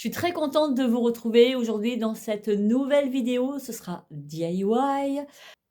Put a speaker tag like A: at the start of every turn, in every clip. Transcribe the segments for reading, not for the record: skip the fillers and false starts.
A: Je suis très contente de vous retrouver aujourd'hui dans cette nouvelle vidéo. Ce sera DIY.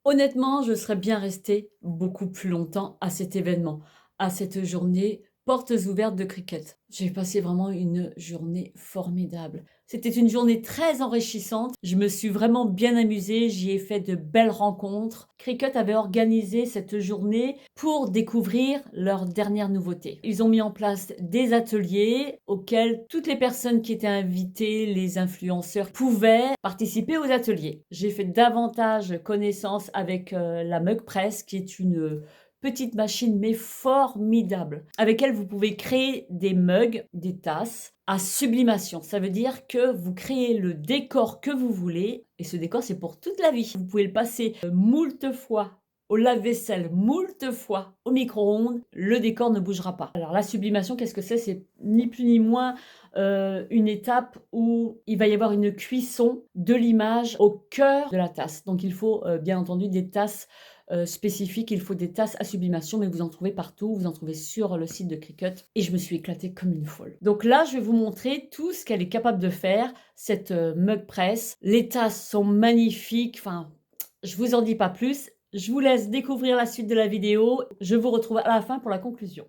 A: Honnêtement, je serais bien restée beaucoup plus longtemps à cet événement, à cette journée portes ouvertes de Cricut. J'ai passé vraiment une journée formidable. C'était une journée très enrichissante. Je me suis vraiment bien amusée. J'y ai fait de belles rencontres. Cricut avait organisé cette journée pour découvrir leurs dernières nouveautés. Ils ont mis en place des ateliers auxquels toutes les personnes qui étaient invitées, les influenceurs, pouvaient participer aux ateliers. J'ai fait davantage connaissance avec la Mug Press, qui est une petite machine mais formidable, avec elle vous pouvez créer des mugs, des tasses à sublimation. Ça veut dire que vous créez le décor que vous voulez et ce décor c'est pour toute la vie. Vous pouvez le passer moult fois au lave-vaisselle, moult fois au micro-ondes, le décor ne bougera pas. Alors la sublimation, qu'est-ce que c'est? C'est ni plus ni moins une étape où il va y avoir une cuisson de l'image au cœur de la tasse. Donc il faut bien entendu des tasses spécifiques, il faut des tasses à sublimation, mais vous en trouvez partout, vous en trouvez sur le site de Cricut et je me suis éclatée comme une folle. Donc là, je vais vous montrer tout ce qu'elle est capable de faire, cette mug press. Les tasses sont magnifiques, enfin, je vous en dis pas plus. Je vous laisse découvrir la suite de la vidéo. Je vous retrouve à la fin pour la conclusion.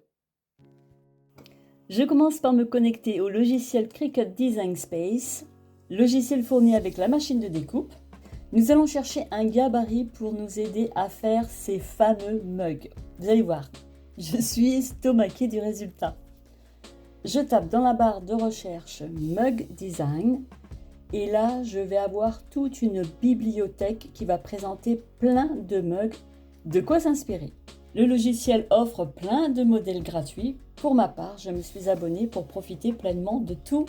A: Je commence par me connecter au logiciel Cricut Design Space, logiciel fourni avec la machine de découpe. Nous allons chercher un gabarit pour nous aider à faire ces fameux mugs. Vous allez voir, je suis estomaquée du résultat. Je tape dans la barre de recherche Mug Design et là, je vais avoir toute une bibliothèque qui va présenter plein de mugs, de quoi s'inspirer. Le logiciel offre plein de modèles gratuits. Pour ma part, je me suis abonnée pour profiter pleinement de tous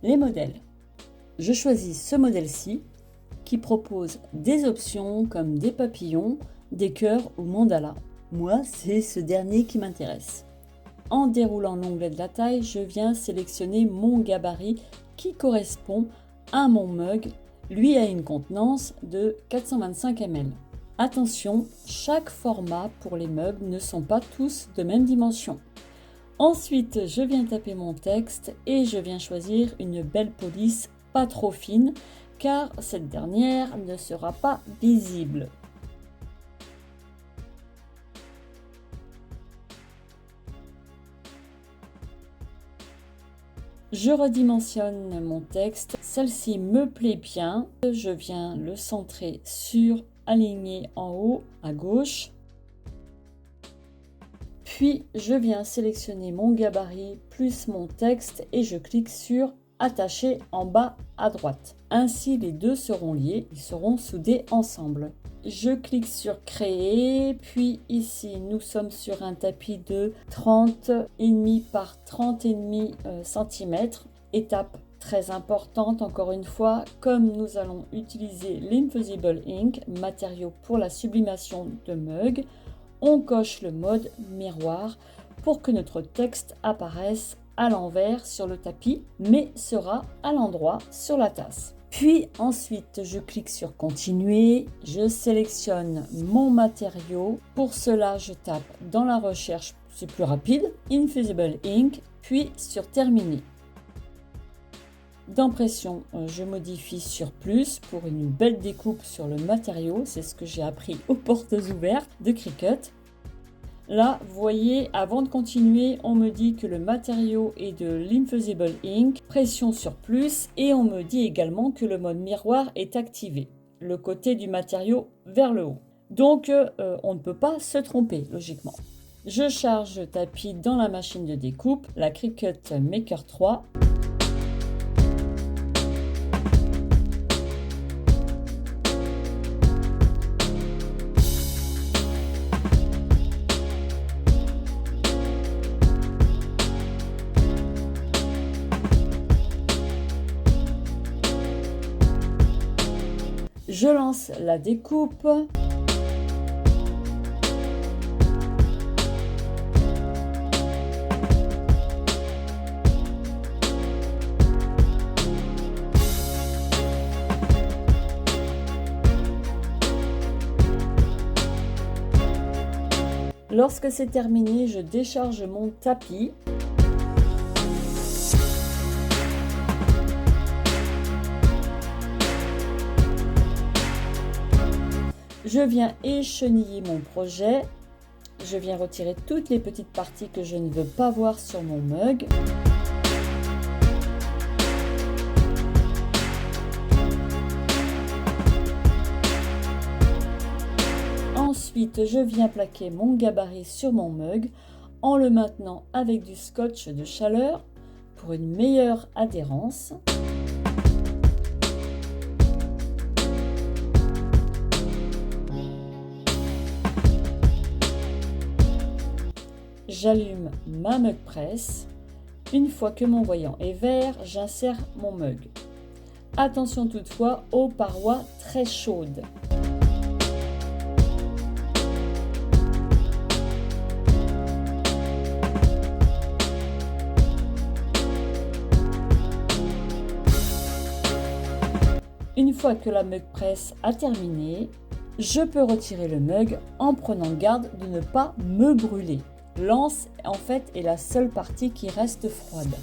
A: les modèles. Je choisis ce modèle-ci qui propose des options comme des papillons, des cœurs ou mandala. Moi, c'est ce dernier qui m'intéresse. En déroulant l'onglet de la taille, je viens sélectionner mon gabarit qui correspond à mon mug. Lui a une contenance de 425 ml. Attention, chaque format pour les mugs ne sont pas tous de même dimension. Ensuite, je viens taper mon texte et je viens choisir une belle police pas trop fine car cette dernière ne sera pas visible. Je redimensionne mon texte. Celle-ci me plaît bien. Je viens le centrer sur aligné en haut à gauche. Puis je viens sélectionner mon gabarit plus mon texte et je clique sur attacher en bas à droite. Ainsi les deux seront liés, ils seront soudés ensemble. Je clique sur créer, puis ici nous sommes sur un tapis de 30,5 par 30,5 cm. Étape très importante encore une fois, comme nous allons utiliser l'Infusible Ink, matériau pour la sublimation de mug, on coche le mode miroir pour que notre texte apparaisse à l'envers sur le tapis, mais sera à l'endroit sur la tasse. Puis ensuite, je clique sur continuer, je sélectionne mon matériau. Pour cela, je tape dans la recherche, c'est plus rapide, Infusible Ink, puis sur terminer. Dans pression, je modifie sur plus pour une belle découpe sur le matériau. C'est ce que j'ai appris aux portes ouvertes de Cricut. Là, vous voyez, avant de continuer, on me dit que le matériau est de l'Infusible Ink, pression sur plus, et on me dit également que le mode miroir est activé, le côté du matériau vers le haut. Donc, on ne peut pas se tromper, logiquement. Je charge le tapis dans la machine de découpe, la Cricut Maker 3. Je lance la découpe. Lorsque c'est terminé, je décharge mon tapis. Je viens écheniller mon projet. Je viens retirer toutes les petites parties que je ne veux pas voir sur mon mug. Ensuite, je viens plaquer mon gabarit sur mon mug en le maintenant avec du scotch de chaleur pour une meilleure adhérence. J'allume ma mug press. Une fois que mon voyant est vert, j'insère mon mug. Attention toutefois aux parois très chaudes. Une fois que la mug press a terminé, je peux retirer le mug en prenant garde de ne pas me brûler. L'anse en fait est la seule partie qui reste froide.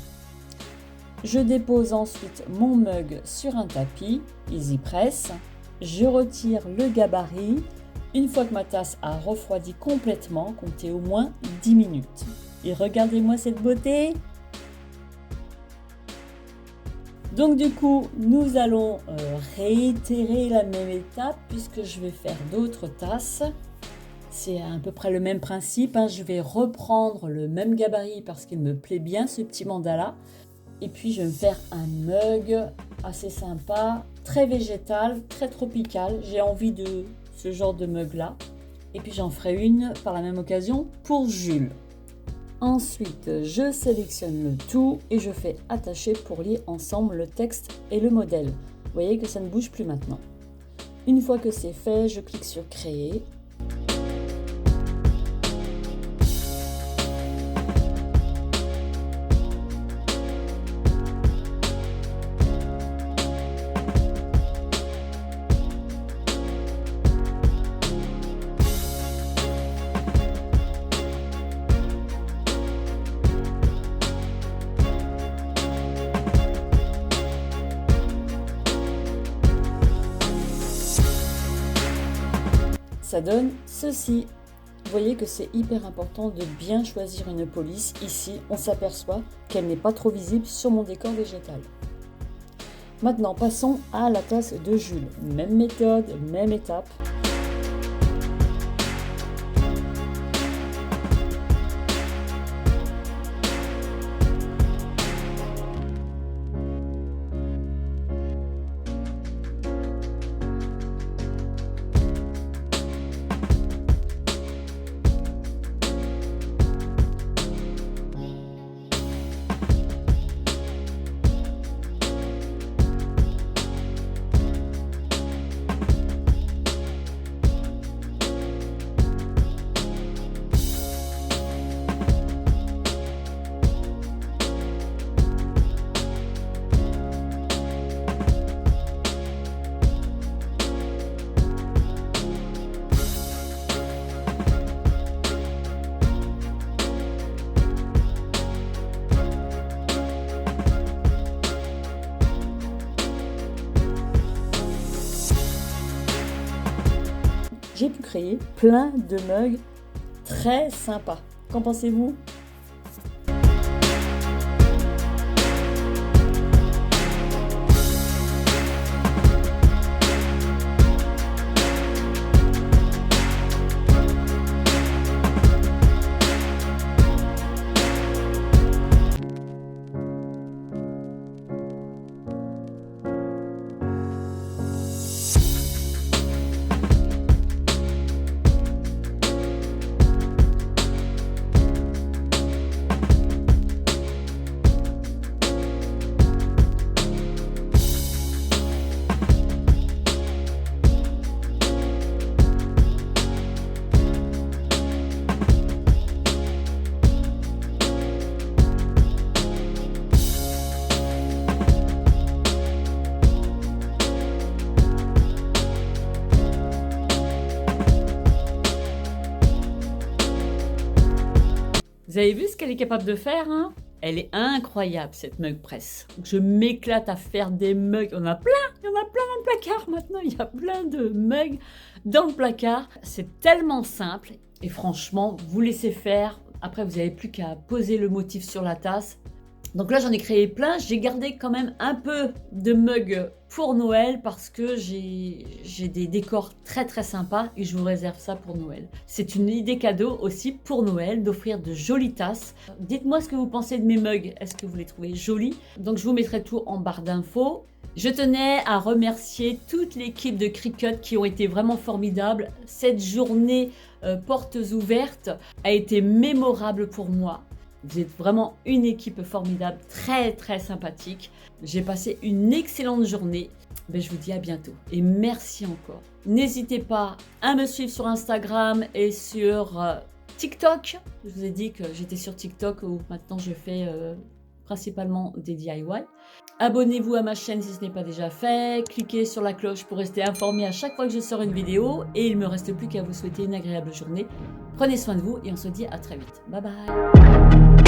A: Je dépose ensuite mon mug sur un tapis, Easy Press. Je retire le gabarit. Une fois que ma tasse a refroidi complètement, comptez au moins 10 minutes. Et regardez-moi cette beauté! Donc du coup, nous allons réitérer la même étape puisque je vais faire d'autres tasses. C'est à peu près le même principe, hein. Je vais reprendre le même gabarit parce qu'il me plaît bien ce petit mandala. Et puis je vais me faire un mug assez sympa, très végétal, très tropical. J'ai envie de ce genre de mug là. Et puis j'en ferai une par la même occasion pour Jules. Ensuite, je sélectionne le tout et je fais attacher pour lier ensemble le texte et le modèle. Vous voyez que ça ne bouge plus maintenant. Une fois que c'est fait, je clique sur créer. Ça donne ceci. Vous voyez que c'est hyper important de bien choisir une police. Ici, on s'aperçoit qu'elle n'est pas trop visible sur mon décor végétal. Maintenant, passons à la tasse de Jules. Même méthode, même étape. J'ai pu créer plein de mugs très sympas. Qu'en pensez-vous ? Vous avez vu ce qu'elle est capable de faire, hein? Elle est incroyable, cette mug presse. Je m'éclate à faire des mugs. Il y en a plein dans le placard maintenant. Il y a plein de mugs dans le placard. C'est tellement simple. Et franchement, vous laissez faire. Après, vous n'avez plus qu'à poser le motif sur la tasse. Donc là, j'en ai créé plein. J'ai gardé quand même un peu de mugs pour Noël parce que j'ai des décors très très sympas et je vous réserve ça pour Noël. C'est une idée cadeau aussi pour Noël d'offrir de jolies tasses. Dites-moi ce que vous pensez de mes mugs. Est-ce que vous les trouvez jolis? Donc je vous mettrai tout en barre d'infos. Je tenais à remercier toute l'équipe de Cricut qui ont été vraiment formidables. Cette journée portes ouvertes a été mémorable pour moi. Vous êtes vraiment une équipe formidable, très très sympathique. J'ai passé une excellente journée. Je vous dis à bientôt et merci encore. N'hésitez pas à me suivre sur Instagram et sur TikTok. Je vous ai dit que j'étais sur TikTok où maintenant je fais principalement des DIY. Abonnez-vous à ma chaîne si ce n'est pas déjà fait. Cliquez sur la cloche pour rester informé à chaque fois que je sors une vidéo. Et il ne me reste plus qu'à vous souhaiter une agréable journée. Prenez soin de vous et on se dit à très vite. Bye bye.